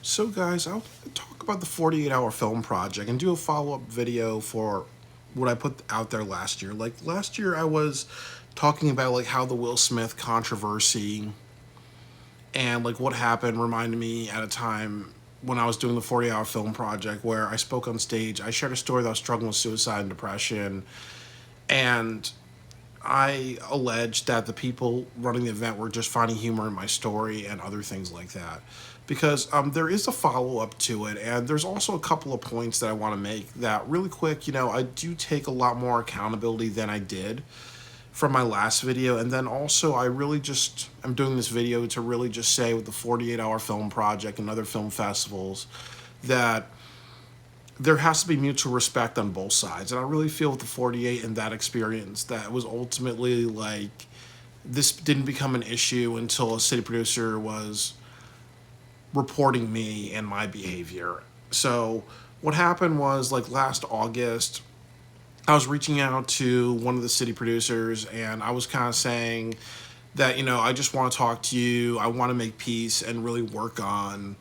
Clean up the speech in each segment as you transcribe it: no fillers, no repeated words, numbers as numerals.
So guys, I'll talk about the 48-hour film project and do a follow-up video for what I put out there last year. Like last year I was talking about like how the Will Smith controversy and like what happened reminded me at a time when I was doing the 40-hour film project where I spoke on stage. I shared a story that I was struggling with suicide and depression, and I alleged that the people running the event were just finding humor in my story and other things like that. Because there is a follow up to it, and there's also a couple of points that I want to make that really quick. I do take a lot more accountability than I did from my last video, and then also I really just I'm doing this video to really just say with the 48-hour film project and other film festivals that there has to be mutual respect on both sides. And I really feel with the 48 and that experience that was ultimately like this didn't become an issue until a city producer was reporting me and my behavior. So what happened was like last August, I was reaching out to one of the city producers and I was kind of saying that, I just want to talk to you. I want to make peace and really work on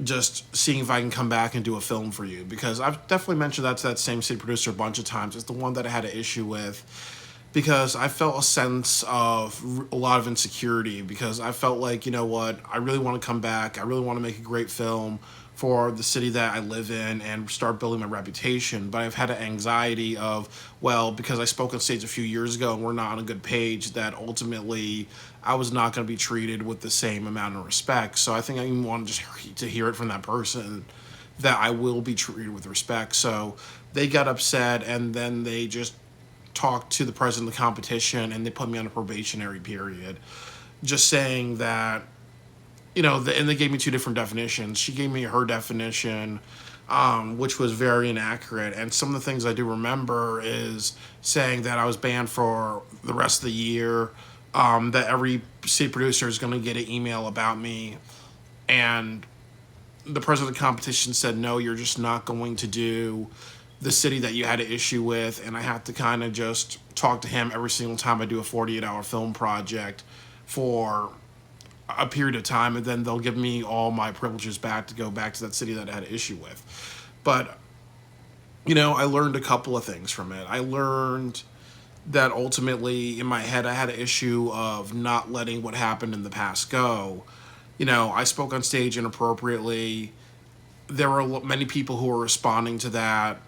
just seeing if I can come back and do a film for you, because I've definitely mentioned that to that same city producer a bunch of times. It's the one that I had an issue with because I felt a sense of a lot of insecurity because I felt like, what, I really want to come back. I really want to make a great film for the city that I live in and start building my reputation. But I've had an anxiety of, well, because I spoke on stage a few years ago and we're not on a good page, that ultimately I was not going to be treated with the same amount of respect. So I think I even want to hear it from that person that I will be treated with respect. So they got upset and then they just talked to the president of the competition and they put me on a probationary period, just saying that, and they gave me two different definitions. She gave me her definition, which was very inaccurate. And some of the things I do remember is saying that I was banned for the rest of the year, that every city producer is going to get an email about me. And the president of the competition said, no, you're just not going to do the city that you had an issue with. And I have to kind of just talk to him every single time I do a 48-hour film project for a period of time, and then they'll give me all my privileges back to go back to that city that I had an issue with. But, I learned a couple of things from it. I learned that ultimately in my head I had an issue of not letting what happened in the past go. I spoke on stage inappropriately. There were many people who were responding to that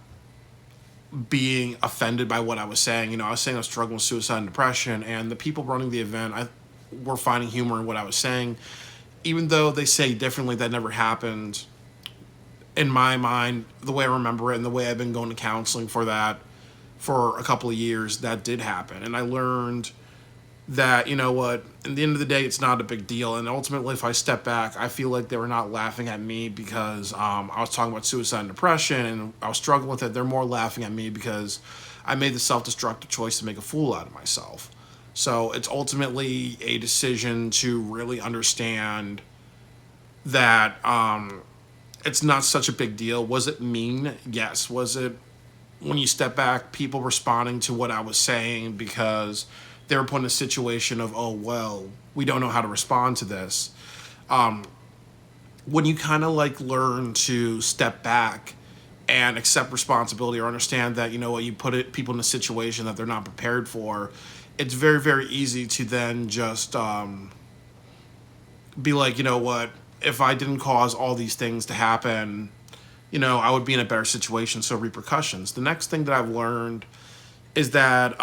being offended by what I was saying. I was saying I was struggling with suicide and depression, and the people running the event were finding humor in what I was saying. Even though they say differently, that never happened. In my mind, the way I remember it and the way I've been going to counseling for that for a couple of years, that did happen. And I learned that, what, at the end of the day, it's not a big deal. And ultimately, if I step back, I feel like they were not laughing at me because I was talking about suicide and depression and I was struggling with it. They're more laughing at me because I made the self-destructive choice to make a fool out of myself. So it's ultimately a decision to really understand that it's not such a big deal. Was it mean? Yes. Was it, when you step back, people responding to what I was saying because they were put in a situation of, oh, well, we don't know how to respond to this. When you kind of like learn to step back and accept responsibility or understand that, what, you put people in a situation that they're not prepared for, it's very, very easy to then just be like, what, if I didn't cause all these things to happen, I would be in a better situation. So repercussions. The next thing that I've learned is that,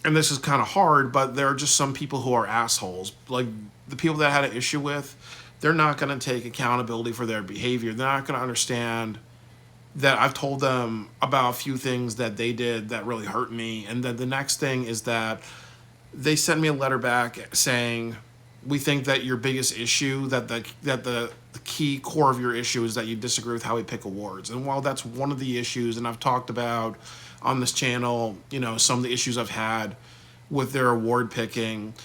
and this is kind of hard, but there are just some people who are assholes. Like the people that I had an issue with, they're not going to take accountability for their behavior. They're not going to understand that I've told them about a few things that they did that really hurt me. And then the next thing is that they sent me a letter back saying, we think that your biggest issue, that the key core of your issue is that you disagree with how we pick awards. And while that's one of the issues, and I've talked about on this channel, some of the issues I've had with their award picking,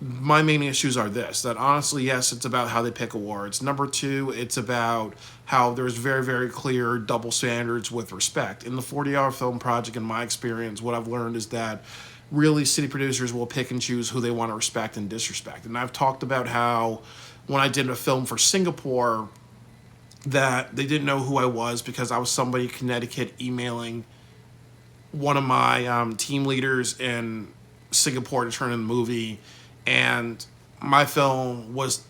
my main issues are this, that honestly, yes, it's about how they pick awards. Number two, it's about how there's very, very clear double standards with respect. In the 40-hour film project, in my experience, what I've learned is that really city producers will pick and choose who they want to respect and disrespect. And I've talked about how when I did a film for Singapore, that they didn't know who I was because I was somebody in Connecticut emailing one of my team leaders in Singapore to turn in the movie, and my film was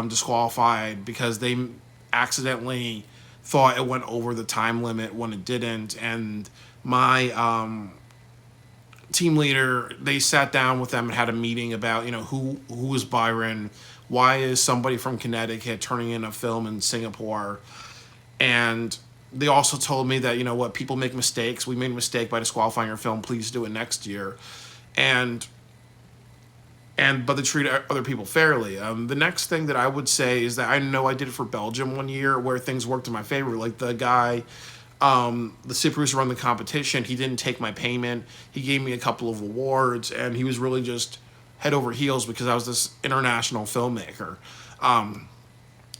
disqualified because they accidentally thought it went over the time limit when it didn't, and my team leader, they sat down with them and had a meeting about, who is Byron, why is somebody from Connecticut turning in a film in Singapore, and they also told me that, people make mistakes. We made a mistake by disqualifying your film. Please do it next year. And but they treat other people fairly. The next thing that I would say is that I know I did it for Belgium one year where things worked in my favor. Like the guy, the super producer run the competition, he didn't take my payment. He gave me a couple of awards, and he was really just head over heels because I was this international filmmaker.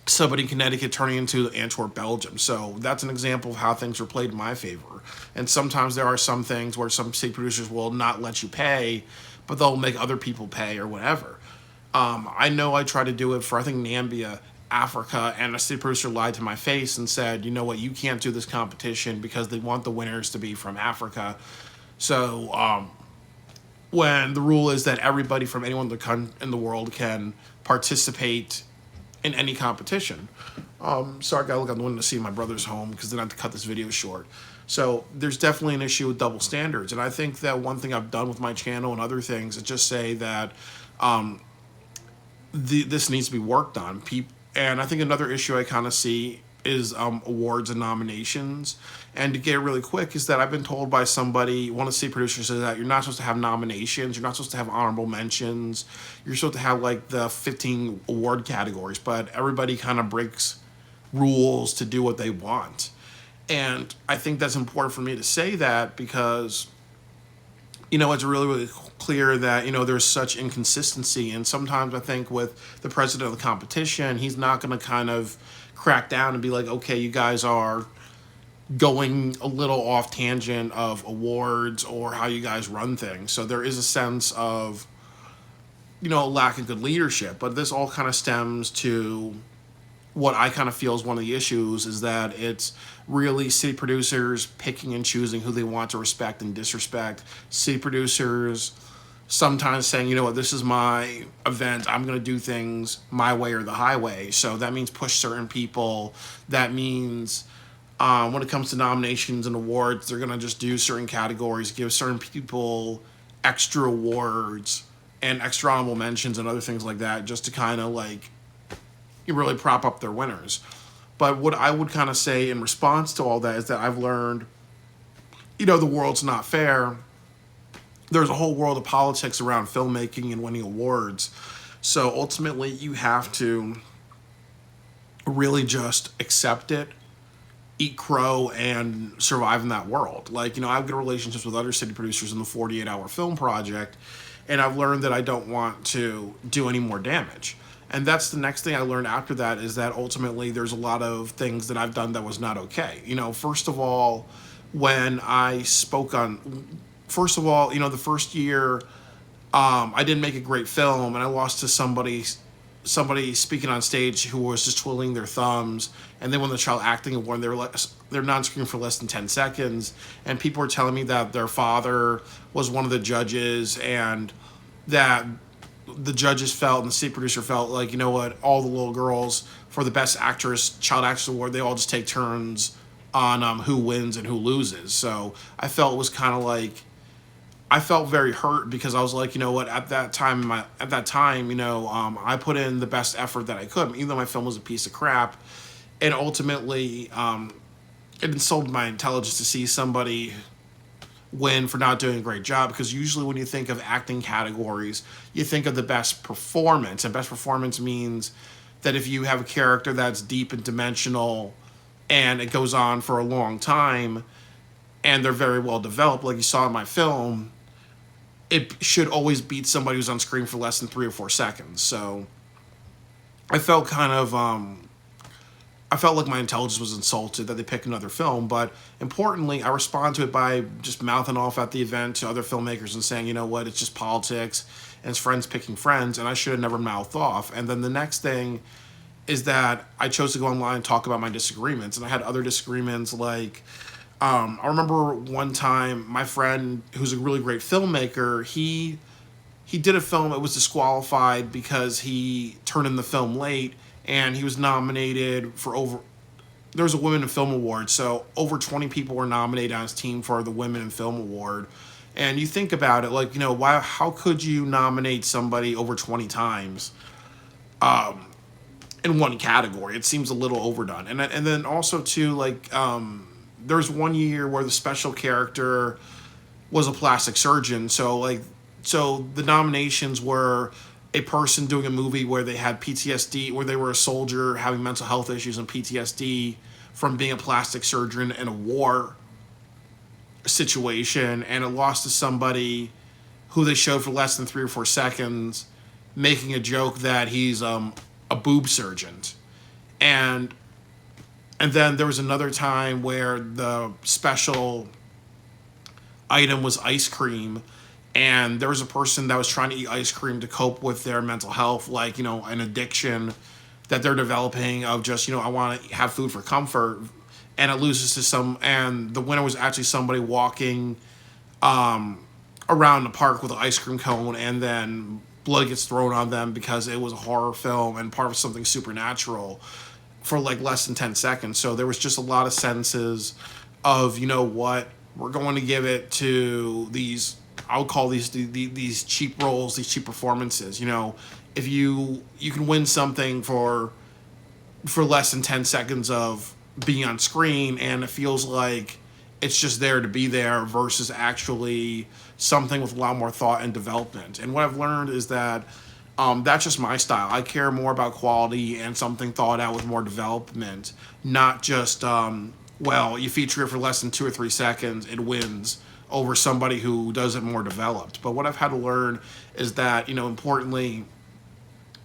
Somebody in Connecticut turning into Antwerp, Belgium. So that's an example of how things are played in my favor. And sometimes there are some things where some state producers will not let you pay, but they'll make other people pay or whatever. I know I tried to do it for, I think, Nambia, Africa, and a state producer lied to my face and said, you know what, you can't do this competition because they want the winners to be from Africa. So when the rule is that everybody from anyone in the world can participate in any competition. Sorry, I gotta look out the window to see my brother's home because then I have to cut this video short. So there's definitely an issue with double standards. And I think that one thing I've done with my channel and other things is just say that this needs to be worked on. And I think another issue I kind of see is awards and nominations. And to get it really quick is that I've been told by somebody, one of the state producers, says that you're not supposed to have nominations, you're not supposed to have honorable mentions, you're supposed to have like the 15 award categories, but everybody kind of breaks rules to do what they want. And I think that's important for me to say that because, it's really, really clear that, there's such inconsistency. And sometimes I think with the president of the competition, he's not going to kind of crack down and be like, okay, you guys are going a little off tangent of awards or how you guys run things. So there is a sense of, lack of good leadership. But this all kind of stems to what I kind of feel is one of the issues is that it's really city producers picking and choosing who they want to respect and disrespect. City producers sometimes saying, you know what, this is my event, I'm going to do things my way or the highway. So that means push certain people. That means when it comes to nominations and awards, they're going to just do certain categories, give certain people extra awards and extra honorable mentions and other things like that just to kind of like really prop up their winners. But what I would kind of say in response to all that is that I've learned, the world's not fair. There's a whole world of politics around filmmaking and winning awards. So ultimately, you have to really just accept it, eat crow, and survive in that world. Like, I have good relationships with other city producers in the 48-hour film project, and I've learned that I don't want to do any more damage. And that's the next thing I learned after that is that ultimately there's a lot of things that I've done that was not okay. First of all, when I spoke on... First of all, the first year, I didn't make a great film, and I lost to somebody speaking on stage who was just twiddling their thumbs, and they won the Child Acting Award. They're non-screened for less than 10 seconds, and people were telling me that their father was one of the judges, and that the judges felt and the state producer felt like, you know what, all the little girls for the Best Actress, Child Actress Award, they all just take turns on who wins and who loses. So I felt it was kind of like, I felt very hurt because I was like, you know what, at that time, I put in the best effort that I could, even though my film was a piece of crap. And ultimately, it insulted my intelligence to see somebody win for not doing a great job, because usually when you think of acting categories, you think of the best performance. And best performance means that if you have a character that's deep and dimensional and it goes on for a long time and they're very well developed, like you saw in my film, it should always beat somebody who's on screen for less than 3 or 4 seconds. So I felt kind of, I felt like my intelligence was insulted that they picked another film. But importantly, I respond to it by just mouthing off at the event to other filmmakers and saying, you know what, it's just politics. and his friends picking friends, and I should have never mouthed off. And then the next thing is that I chose to go online and talk about my disagreements, and I had other disagreements like. I remember one time my friend, who's a really great filmmaker, he did a film. It was disqualified because he turned in the film late, and he was nominated for over. There was a Women in Film Award, so over 20 people were nominated on his team for the Women in Film Award. And you think about it, like, why? How could you nominate somebody over 20 times in one category? It seems a little overdone. And then also too, like, there was one year where the special character was a plastic surgeon, so the nominations were a person doing a movie where they had PTSD, where they were a soldier having mental health issues and PTSD from being a plastic surgeon in a war situation, and it lost to somebody who they showed for less than 3 or 4 seconds making a joke that he's a boob surgeon. And then there was another time where the special item was ice cream, and there was a person that was trying to eat ice cream to cope with their mental health, like, an addiction that they're developing of just, I want to have food for comfort, and it loses to and the winner was actually somebody walking around the park with an ice cream cone, and then blood gets thrown on them because it was a horror film and part of something supernatural for like less than 10 seconds. So there was just a lot of senses of, what, we're going to give it to these, I'll call these cheap roles, these cheap performances. If you can win something for less than 10 seconds of being on screen, and it feels like it's just there to be there versus actually something with a lot more thought and development. And what I've learned is that that's just my style. I care more about quality and something thought out with more development, not just, you feature it for less than 2 or 3 seconds, it wins over somebody who does it more developed. But what I've had to learn is that, importantly,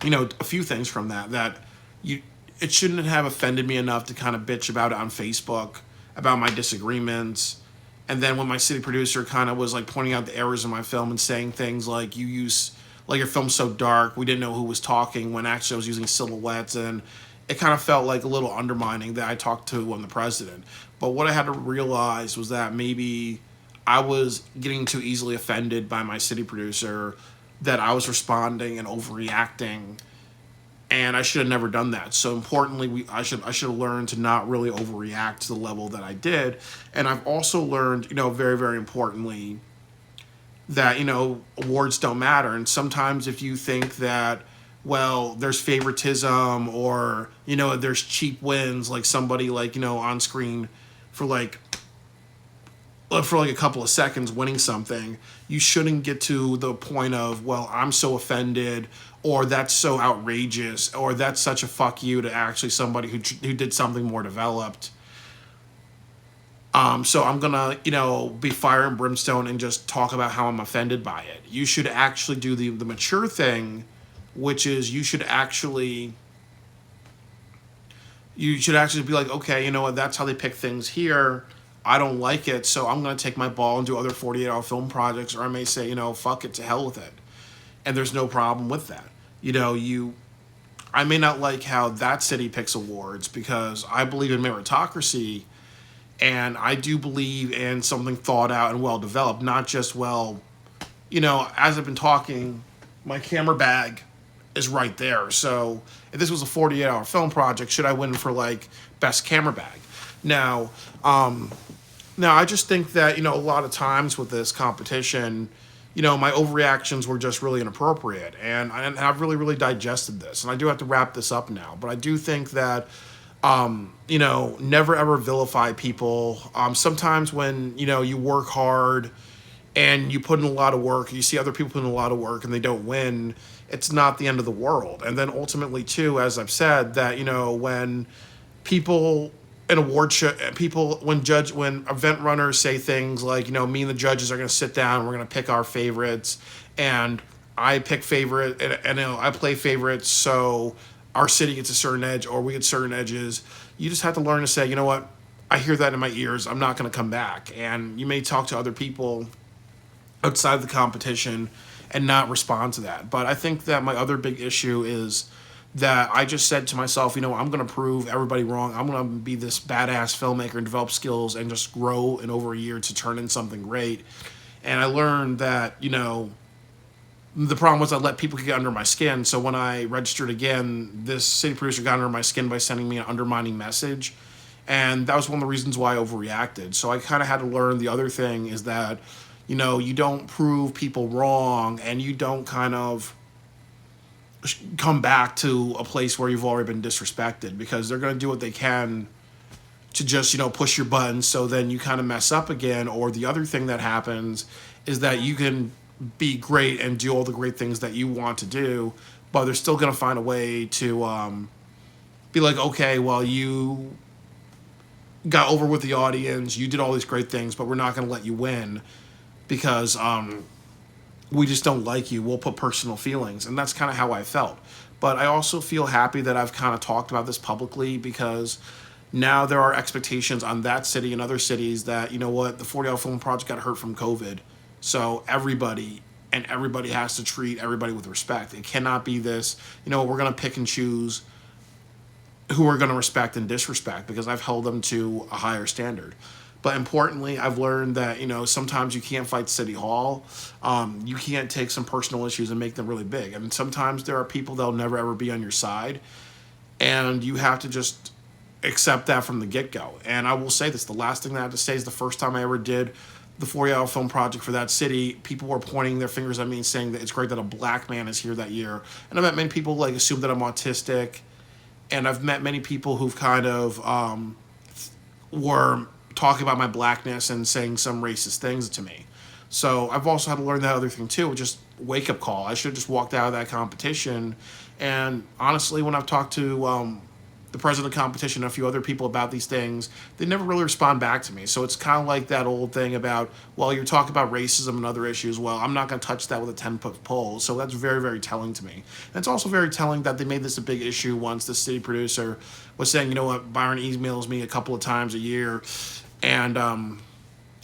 a few things from that it shouldn't have offended me enough to kind of bitch about it on Facebook, about my disagreements. And then when my city producer kind of was like pointing out the errors in my film and saying things like, your film's so dark, we didn't know who was talking, when actually I was using silhouettes, and it kind of felt like a little undermining that I talked to the president. But what I had to realize was that maybe I was getting too easily offended by my city producer, that I was responding and overreacting, and I should have never done that. So importantly, I should have learned to not really overreact to the level that I did. And I've also learned, very, very importantly, that, awards don't matter. And sometimes if you think that, there's favoritism, or, there's cheap wins, like somebody like, on screen for a couple of seconds winning something, you shouldn't get to the point of, I'm so offended, or that's so outrageous, or that's such a fuck you to actually somebody who did something more developed. So I'm gonna, be fire and brimstone and just talk about how I'm offended by it. You should actually do the mature thing, which is you should actually be like, okay, you know what, that's how they pick things here. I don't like it, so I'm going to take my ball and do other 48-hour film projects, or I may say, fuck it, to hell with it. And there's no problem with that. I may not like how that city picks awards, because I believe in meritocracy, and I do believe in something thought out and well developed, not just, as I've been talking, my camera bag is right there. So if this was a 48-hour film project, should I win for best camera bag? Now, I just think that, a lot of times with this competition, my overreactions were just really inappropriate. And I've really, really digested this. And I do have to wrap this up now. But I do think that, never ever vilify people. Sometimes when, you work hard and you put in a lot of work, you see other people put in a lot of work and they don't win, it's not the end of the world. And then ultimately, too, as I've said, that, when people... an award show, when event runners say things like, me and the judges are going to sit down, we're going to pick our favorites, and I pick favorite, and I play favorites, so our city gets a certain edge, or we get certain edges. You just have to learn to say, you know what, I hear that in my ears, I'm not going to come back. And you may talk to other people outside of the competition and not respond to that. But I think that my other big issue is that I just said to myself, I'm going to prove everybody wrong. I'm going to be this badass filmmaker and develop skills and just grow in over a year to turn in something great. And I learned that, the problem was I let people get under my skin. So when I registered again, this city producer got under my skin by sending me an undermining message. And that was one of the reasons why I overreacted. So I kind of had to learn the other thing is that, you don't prove people wrong, and you don't kind of come back to a place where you've already been disrespected, because they're going to do what they can to just, push your buttons, so then you kind of mess up again. Or the other thing that happens is that you can be great and do all the great things that you want to do, but they're still going to find a way to be like, okay, well, you got over with the audience, you did all these great things, but we're not going to let you win because we just don't like you. We'll put personal feelings. And that's kind of how I felt. But I also feel happy that I've kind of talked about this publicly, because now there are expectations on that city and other cities that, the 40 Hour Film Project got hurt from COVID. So everybody has to treat everybody with respect. It cannot be this, we're going to pick and choose who we're going to respect and disrespect, because I've held them to a higher standard. But importantly, I've learned that, sometimes you can't fight City Hall. You can't take some personal issues and make them really big. And sometimes there are people that'll never, ever be on your side. And you have to just accept that from the get-go. And I will say this, the last thing that I have to say is the first time I ever did the 40 Hour Film Project for that city, people were pointing their fingers at me and saying that it's great that a black man is here that year. And I met many people assume that I'm autistic. And I've met many people who've kind of were talking about my blackness and saying some racist things to me. So I've also had to learn that other thing too, just wake up call. I should have just walked out of that competition. And honestly, when I've talked to the president of the competition and a few other people about these things, they never really respond back to me. So it's kind of like that old thing about, well, you're talking about racism and other issues. Well, I'm not going to touch that with a 10-foot pole. So that's very, very telling to me. And it's also very telling that they made this a big issue once the city producer was saying, Byron emails me a couple of times a year. And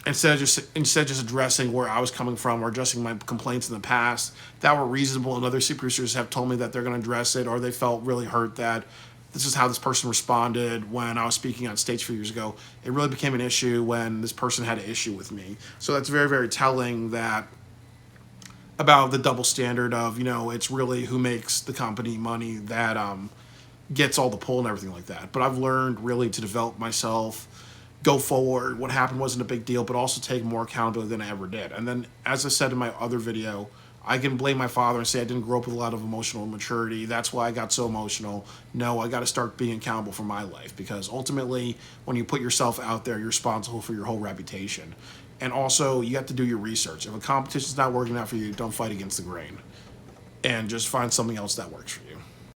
instead of just addressing where I was coming from or addressing my complaints in the past that were reasonable, and other city producers have told me that they're going to address it, or they felt really hurt that this is how this person responded when I was speaking on stage a few years ago. It really became an issue when this person had an issue with me. So that's very, very telling that about the double standard of, it's really who makes the company money that gets all the pull and everything like that. But I've learned really to develop myself, go forward. What happened wasn't a big deal, but also take more accountability than I ever did. And then, as I said in my other video, I can blame my father and say I didn't grow up with a lot of emotional maturity. That's why I got so emotional. No, I got to start being accountable for my life, because ultimately, when you put yourself out there, you're responsible for your whole reputation. And also, you have to do your research. If a competition's not working out for you, don't fight against the grain. And just find something else that works for you.